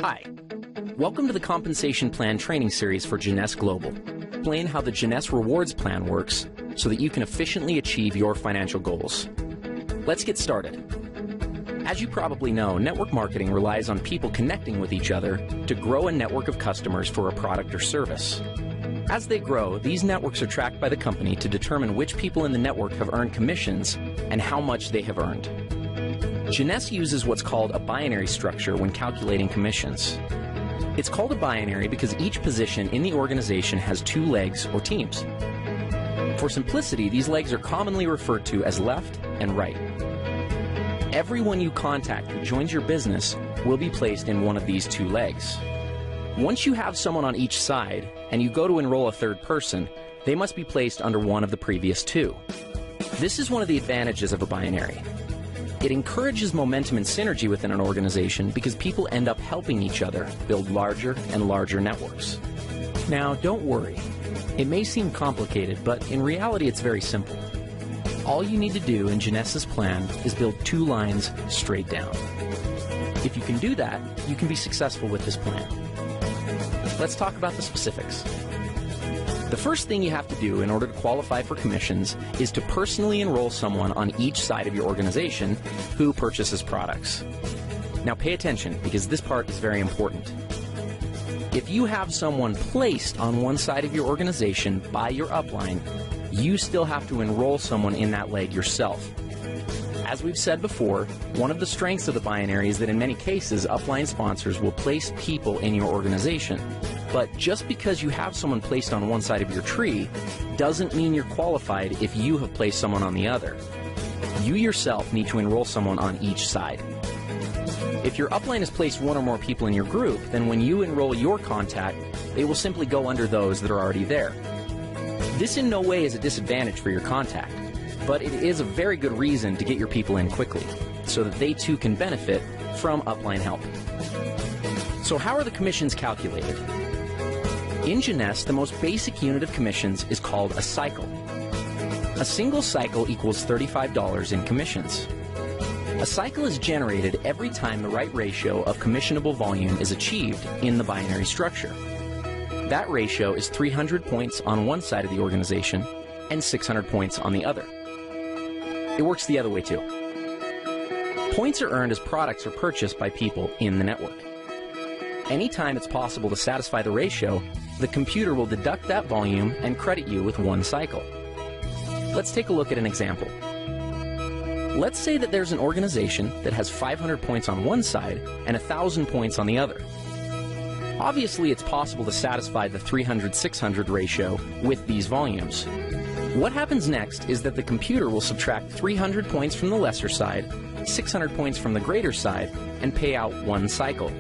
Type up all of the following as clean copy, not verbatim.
Hi, welcome to the Compensation Plan Training Series for Jeunesse Global. Explain how the Jeunesse Rewards Plan works so that you can efficiently achieve your financial goals. Let's get started. As you probably know, network marketing relies on people connecting with each other to grow a network of customers for a product or service. As they grow, these networks are tracked by the company to determine which people in the network have earned commissions and how much they have earned. Jeunesse uses what's called a binary structure when calculating commissions. It's called a binary because each position in the organization has two legs or teams. For simplicity, these legs are commonly referred to as left and right. Everyone you contact who joins your business will be placed in one of these two legs. Once you have someone on each side and you go to enroll a third person, they must be placed under one of the previous two. This is one of the advantages of a binary. It encourages momentum and synergy within an organization because people end up helping each other build larger and larger networks. Now, don't worry. It may seem complicated, but in reality it's very simple. All you need to do in Jeunesse's plan is build two lines straight down. If you can do that, you can be successful with this plan. Let's talk about the specifics. The first thing you have to do in order to qualify for commissions is to personally enroll someone on each side of your organization who purchases products. Now pay attention because this part is very important. If you have someone placed on one side of your organization by your upline, you still have to enroll someone in that leg yourself. As we've said before, one of the strengths of the binary is that in many cases, upline sponsors will place people in your organization. But just because you have someone placed on one side of your tree doesn't mean you're qualified if you have placed someone on the other. You yourself need to enroll someone on each side. If your upline has placed one or more people in your group, then when you enroll your contact, they will simply go under those that are already there. This in no way is a disadvantage for your contact, but it is a very good reason to get your people in quickly, so that they too can benefit from upline help. So how are the commissions calculated? In Jeunesse, the most basic unit of commissions is called a cycle. A single cycle equals $35 in commissions. A cycle is generated every time the right ratio of commissionable volume is achieved in the binary structure. That ratio is 300 points on one side of the organization and 600 points on the other. It works the other way too. Points are earned as products are purchased by people in the network. Anytime it's possible to satisfy the ratio, the computer will deduct that volume and credit you with one cycle. Let's take a look at an example. Let's say that there's an organization that has 500 points on one side and 1,000 points on the other. Obviously, it's possible to satisfy the 300-600 ratio with these volumes. What happens next is that the computer will subtract 300 points from the lesser side, 600 points from the greater side, and pay out one cycle.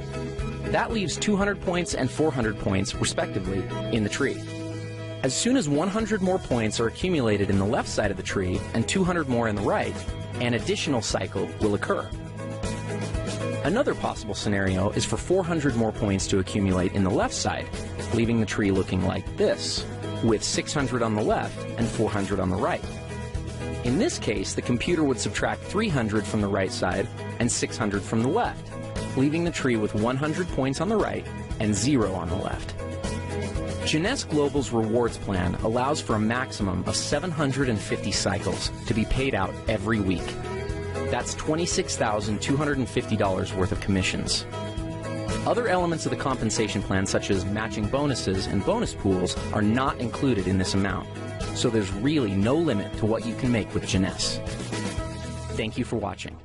That leaves 200 points and 400 points, respectively, in the tree. As soon as 100 more points are accumulated in the left side of the tree and 200 more in the right, an additional cycle will occur. Another possible scenario is for 400 more points to accumulate in the left side, leaving the tree looking like this, with 600 on the left and 400 on the right. In this case, the computer would subtract 300 from the right side and 600 from the left, leaving the tree with 100 points on the right and 0 on the left. Jeunesse Global's rewards plan allows for a maximum of 750 cycles to be paid out every week. That's $26,250 worth of commissions. Other elements of the compensation plan, such as matching bonuses and bonus pools, are not included in this amount, so there's really no limit to what you can make with Jeunesse. Thank you for watching.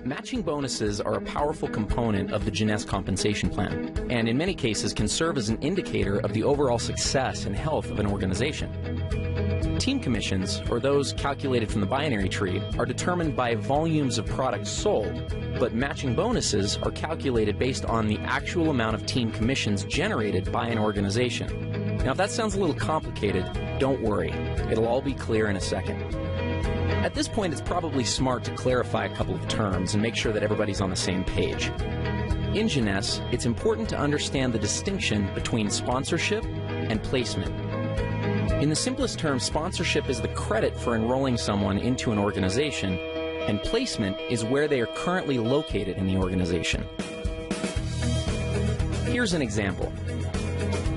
Matching bonuses are a powerful component of the Jeunesse compensation plan, and in many cases can serve as an indicator of the overall success and health of an organization. Team commissions, or those calculated from the binary tree, are determined by volumes of products sold, but matching bonuses are calculated based on the actual amount of team commissions generated by an organization. Now, if that sounds a little complicated, don't worry. It'll all be clear in a second. At this point, it's probably smart to clarify a couple of terms and make sure that everybody's on the same page. In Jeunesse, it's important to understand the distinction between sponsorship and placement. In the simplest terms, sponsorship is the credit for enrolling someone into an organization, and placement is where they are currently located in the organization. Here's an example.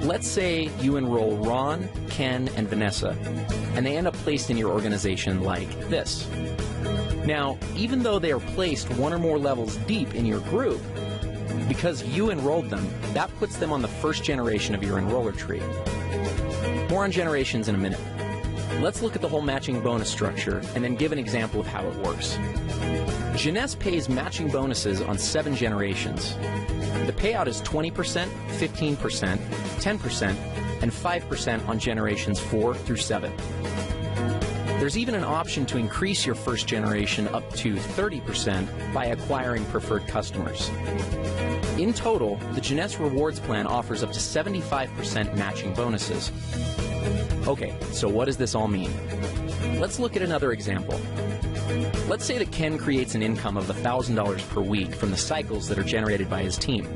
Let's say you enroll Ron, Ken, and Vanessa, and they end up placed in your organization like this. Now, even though they are placed one or more levels deep in your group, because you enrolled them, that puts them on the first generation of your enroller tree. More on generations in a minute. Let's look at the whole matching bonus structure and then give an example of how it works. Jeunesse pays matching bonuses on 7 generations. The payout is 20%, 15%, 10%, and 5% on generations 4 through 7. There's even an option to increase your first generation up to 30% by acquiring preferred customers. In total, the Jeunesse Rewards Plan offers up to 75% matching bonuses. Okay, so what does this all mean? Let's look at another example. Let's say that Ken creates an income of $1,000 per week from the cycles that are generated by his team.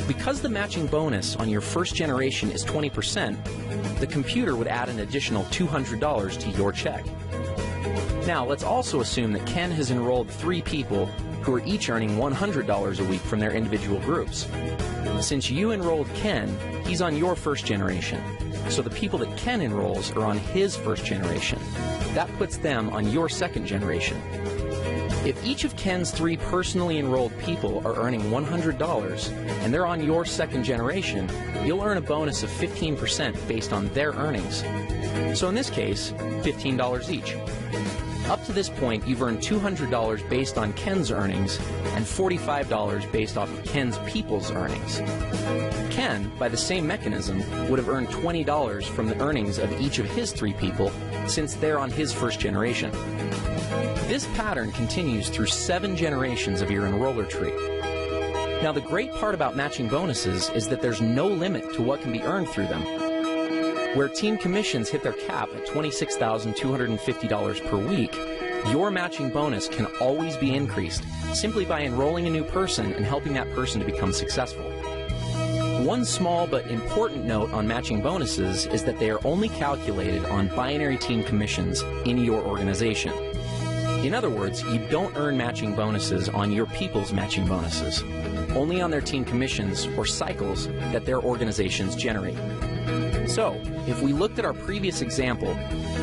Because the matching bonus on your first generation is 20%, the computer would add an additional $200 to your check. Now, let's also assume that Ken has enrolled 3 people who are each earning $100 a week from their individual groups. Since you enrolled Ken, he's on your first generation. So the people that Ken enrolls are on his first generation. That puts them on your second generation. If each of Ken's 3 personally enrolled people are earning $100 and they're on your second generation, you'll earn a bonus of 15% based on their earnings. So in this case, $15 each. Up to this point, you've earned $200 based on Ken's earnings and $45 based off of Ken's people's earnings. Ken, by the same mechanism, would have earned $20 from the earnings of each of his 3 people since they're on his first generation. This pattern continues through 7 generations of your enroller tree. Now, the great part about matching bonuses is that there's no limit to what can be earned through them. Where team commissions hit their cap at $26,250 per week, your matching bonus can always be increased simply by enrolling a new person and helping that person to become successful. One small but important note on matching bonuses is that they are only calculated on binary team commissions in your organization. In other words, you don't earn matching bonuses on your people's matching bonuses, only on their team commissions or cycles that their organizations generate. So, if we looked at our previous example,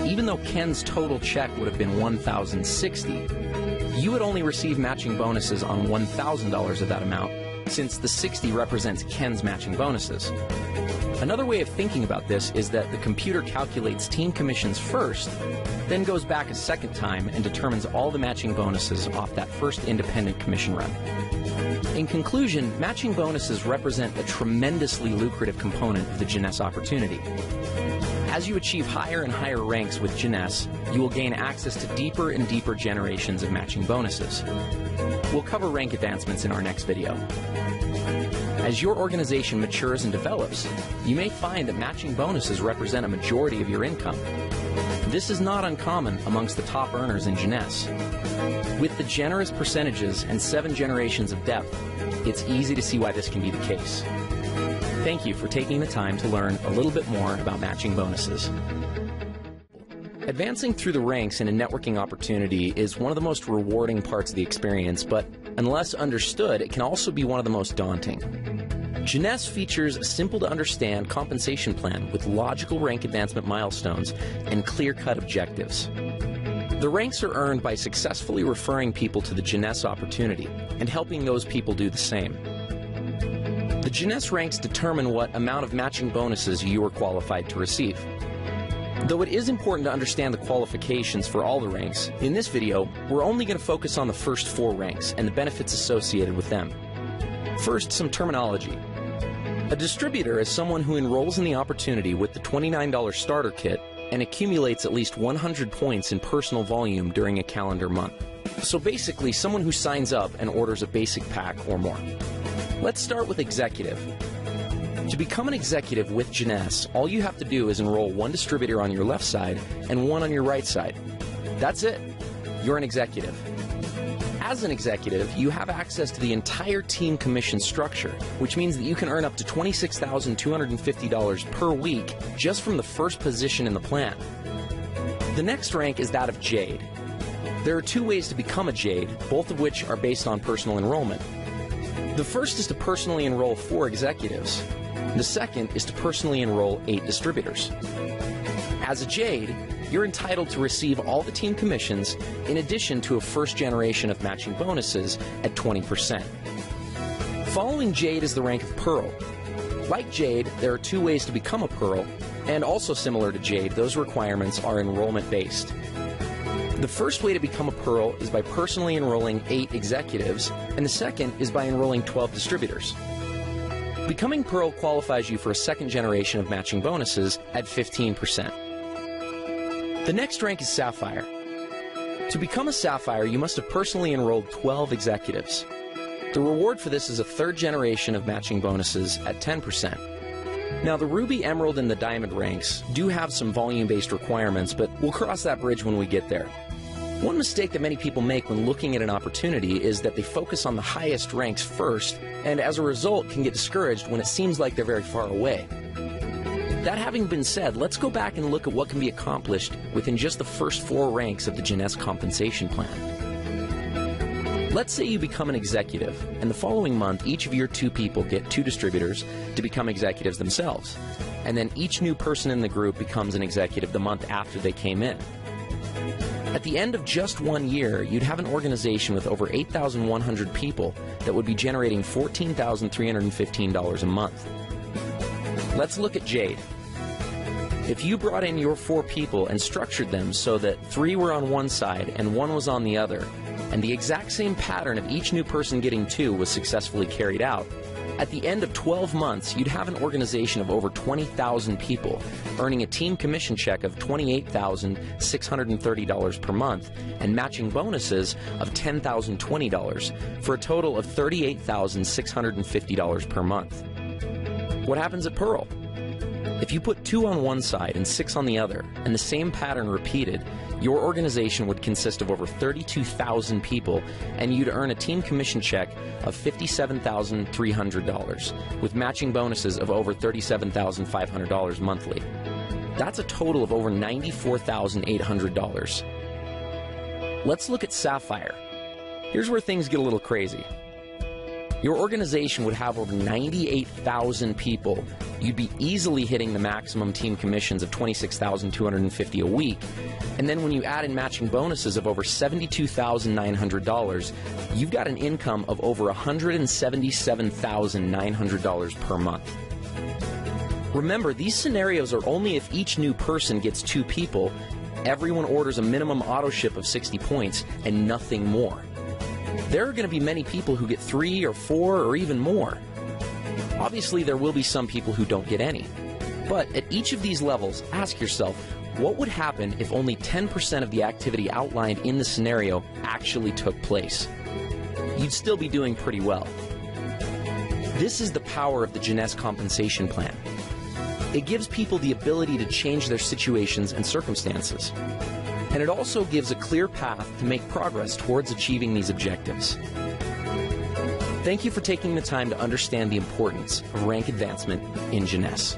even though Ken's total check would have been $1,060, you would only receive matching bonuses on $1,000 of that amount, since the 60 represents Ken's matching bonuses. Another way of thinking about this is that the computer calculates team commissions first, then goes back a second time and determines all the matching bonuses off that first independent commission run. In conclusion, matching bonuses represent a tremendously lucrative component of the Jeunesse opportunity. As you achieve higher and higher ranks with Jeunesse, you will gain access to deeper and deeper generations of matching bonuses. We'll cover rank advancements in our next video. As your organization matures and develops, you may find that matching bonuses represent a majority of your income. This is not uncommon amongst the top earners in Jeunesse. With the generous percentages and 7 generations of depth, it's easy to see why this can be the case. Thank you for taking the time to learn a little bit more about matching bonuses. Advancing through the ranks in a networking opportunity is one of the most rewarding parts of the experience, but unless understood, it can also be one of the most daunting. Jeunesse features a simple-to-understand compensation plan with logical rank advancement milestones and clear-cut objectives. The ranks are earned by successfully referring people to the Jeunesse opportunity and helping those people do the same. The Jeunesse ranks determine what amount of matching bonuses you are qualified to receive. Though it is important to understand the qualifications for all the ranks, in this video, we're only going to focus on the first 4 ranks and the benefits associated with them. First, some terminology. A distributor is someone who enrolls in the opportunity with the $29 starter kit and accumulates at least 100 points in personal volume during a calendar month. So basically, someone who signs up and orders a basic pack or more. Let's start with executive. To become an executive with Jeunesse, all you have to do is enroll 1 distributor on your left side and 1 on your right side. That's it. You're an executive. As an executive, you have access to the entire team commission structure, which means that you can earn up to $26,250 per week just from the first position in the plan. The next rank is that of Jade. There are two ways to become a Jade, both of which are based on personal enrollment. The first is to personally enroll 4 executives. The second is to personally enroll 8 distributors. As a Jade, you're entitled to receive all the team commissions in addition to a first generation of matching bonuses at 20%. Following Jade is the rank of Pearl. Like Jade, there are 2 ways to become a Pearl, and also similar to Jade, those requirements are enrollment-based. The first way to become a Pearl is by personally enrolling 8 executives, and the second is by enrolling 12 distributors. Becoming Pearl qualifies you for a second generation of matching bonuses at 15%. The next rank is Sapphire. To become a Sapphire, you must have personally enrolled 12 executives. The reward for this is a third generation of matching bonuses at 10%. Now, the Ruby, Emerald, and the Diamond ranks do have some volume-based requirements, but we'll cross that bridge when we get there. One mistake that many people make when looking at an opportunity is that they focus on the highest ranks first, and as a result can get discouraged when it seems like they're very far away. That having been said, let's go back and look at what can be accomplished within just the first 4 ranks of the Jeunesse compensation plan. Let's say you become an executive, and the following month each of your 2 people get 2 distributors to become executives themselves, and then each new person in the group becomes an executive the month after they came in. At the end of just 1 year, you'd have an organization with over 8,100 people that would be generating $14,315 a month. Let's look at Jade. If you brought in your 4 people and structured them so that 3 were on one side and 1 was on the other, and the exact same pattern of each new person getting 2 was successfully carried out, at the end of 12 months, you'd have an organization of over 20,000 people, earning a team commission check of $28,630 per month and matching bonuses of $10,020 for a total of $38,650 per month. What happens at Pearl? If you put 2 on one side and 6 on the other, and the same pattern repeated, your organization would consist of over 32,000 people, and you'd earn a team commission check of $57,300, with matching bonuses of over $37,500 monthly. That's a total of over $94,800. Let's look at Sapphire. Here's where things get a little crazy. Your organization would have over 98,000 people. You'd be easily hitting the maximum team commissions of $26,250 a week. And then when you add in matching bonuses of over $72,900, you've got an income of over $177,900 per month. Remember, these scenarios are only if each new person gets 2 people, everyone orders a minimum auto ship of 60 points, and nothing more. There are going to be many people who get 3 or 4 or even more. Obviously, there will be some people who don't get any. But at each of these levels, ask yourself, what would happen if only 10% of the activity outlined in the scenario actually took place? You'd still be doing pretty well. This is the power of the Jeunesse compensation plan. It gives people the ability to change their situations and circumstances. And it also gives a clear path to make progress towards achieving these objectives. Thank you for taking the time to understand the importance of rank advancement in Jeunesse.